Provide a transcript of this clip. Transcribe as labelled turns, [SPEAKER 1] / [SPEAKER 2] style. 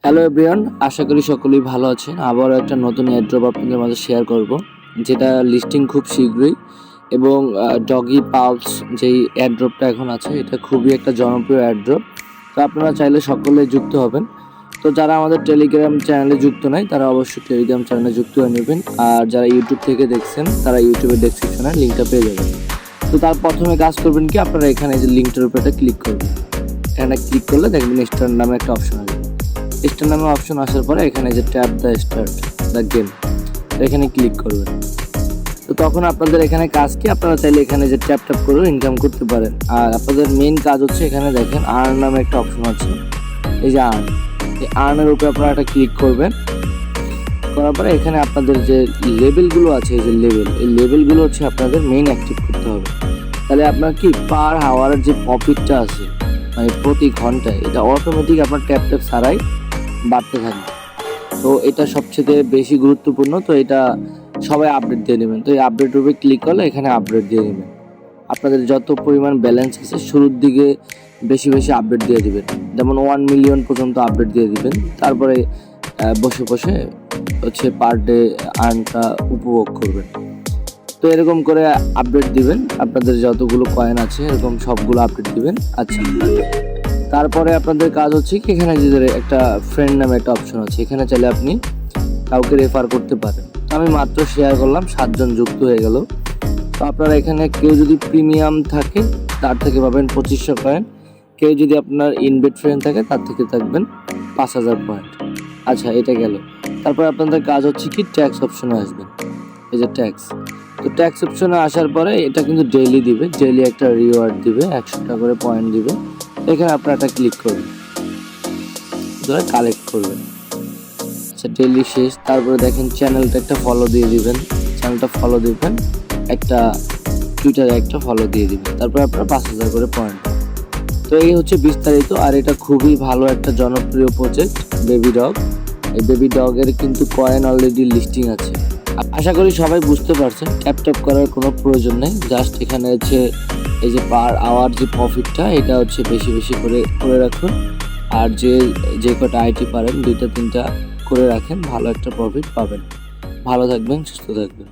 [SPEAKER 1] Hello everyone, আশা করি সকলেই ভালো আছেন। আবারও একটা নতুন এয়ারড্রপ আপনাদের মাঝে শেয়ার করব, যেটা লিস্টিং খুব শীঘ্রই। এবং ডগি পালস যেই এয়ারড্রপটা এখন আছে, এটা খুবই একটা জনপ্রিয় এয়ারড্রপ। তো আপনারা চাইলে সকলে যুক্ত হবেন। তো যারা আমাদের টেলিগ্রাম চ্যানেলে যুক্ত নাই, তারা অবশ্যই টেলিগ্রাম চ্যানেলে যুক্ত হয়ে নেবেন। আর যারা ইউটিউব থেকে দেখছেন, তারা ইউটিউবের ডেসক্রিপশনে লিঙ্কটা পেয়ে যাবেন। তো তার প্রথমে কাজ করবেন কি, আপনারা এখানে যে লিঙ্কটার উপরে ক্লিক করবেন। এখানে ক্লিক করলে দেখবেন স্টার নামে একটা অপশন আসবে। স্টার নামে অপশন আসার পরে এখানে যে tap the start the game, এখানে ক্লিক করবেন। তো তখন আপনাদের এখানে কাজ কি, আপনারা চাইলে এখানে যে ট্যাপ করে ইনকাম করতে পারেন। আর আপনাদের মেইন কাজ হচ্ছে, এখানে দেখেন আর্ন নামে একটা অপশন আছে, এই যে আর্ন, এই আর্নের উপরে আপনারা একটা ক্লিক করবেন। করার পরে এখানে আপনাদের যে লেভেলগুলো আছে, এই যে এই লেভেলগুলো হচ্ছে আপনাদের মেইন অ্যাক্টিভ করতে হবে। তাহলে আপনার কি পার আওয়ারের যে প্রফিটটা আছে, মানে প্রতি ঘন্টায়, এটা অটোমেটিক আপনার ট্যাপ ছাড়াই বাড়তে থাকবে। তো এটা সবচেয়ে বেশি গুরুত্বপূর্ণ। তো এটা সবাই আপডেট দিয়ে নেবেন। তো এই আপডেট রূপে ক্লিক করলে এখানে আপডেট দিয়ে নেবেন। আপনাদের যত পরিমাণ ব্যালেন্স আছে শুরুর দিকে বেশি বেশি আপডেট দিয়ে দিবেন। যেমন 1 মিলিয়ন পর্যন্ত আপডেট দিয়ে দিবেন। তারপরে বসে বসে হচ্ছে পার ডে আর্নটা উপভোগ করবেন। তো এরকম করে আপডেট দিবেন, আপনাদের যতগুলো কয়েন আছে এরকম সবগুলো আপডেট দিবেন। আচ্ছা, তারপরে আপনাদের কাজ হচ্ছে কি, এখানে যে একটা ফ্রেন্ড নামে একটা অপশন আছে, এখানে চাইলে আপনি কাউকে রেফার করতে পারেন। আমি মাত্র শেয়ার করলাম, 7 জন যুক্ত হয়ে গেল। তো আপনারা এখানে কেউ যদি প্রিমিয়াম থাকে, তার থেকে পাবেন 2500 পয়েন্ট। কেউ যদি আপনার ইনভেট ফ্রেন্ড থাকে, তার থেকে থাকবেন 5000 পয়েন্ট। আচ্ছা, এটা গেল। তারপরে আপনাদের কাজ হচ্ছে কি, ট্যাক্স অপশনে আসবেন। এই যে ট্যাক্স, তো ট্যাক্স অপশনে আসার পরে এটা কিন্তু ডেইলি দিবে, ডেইলি একটা রিওয়ার্ড দিবে, 100 টাকা করে পয়েন্ট দিবে। এখানে আপনারা একটা ক্লিক করবেন, ধরে কালেক্ট করবেন। আচ্ছা, ডেইলি শেষ। তারপরে দেখেন চ্যানেলটা একটা ফলো দিয়ে দিবেন, চ্যানেলটা ফলো দিবেন, একটা টুইটারে একটা ফলো দিয়ে দিবেন। তারপরে আপনারা 5000 করে পয়েন্ট। তো এই হচ্ছে বিস্তারিত। আর এটা খুবই ভালো একটা জনপ্রিয় প্রজেক্ট, বেবি ডগ। এই বেবি ডগের কিন্তু কয়েন অলরেডি লিস্টিং আছে। আশা করি সবাই বুঝতে পারছেন। ট্যাপ করার কোনো প্রয়োজন নেই, জাস্ট এখানে হচ্ছে এই যে পার আওয়ার যে প্রফিটটা, এটা হচ্ছে বেশি বেশি করে রাখুন। আর যে কটা আইটি পারেন 2টা 3টা করে রাখেন, ভালো একটা প্রফিট পাবেন। ভালো থাকবেন, সুস্থ থাকবেন।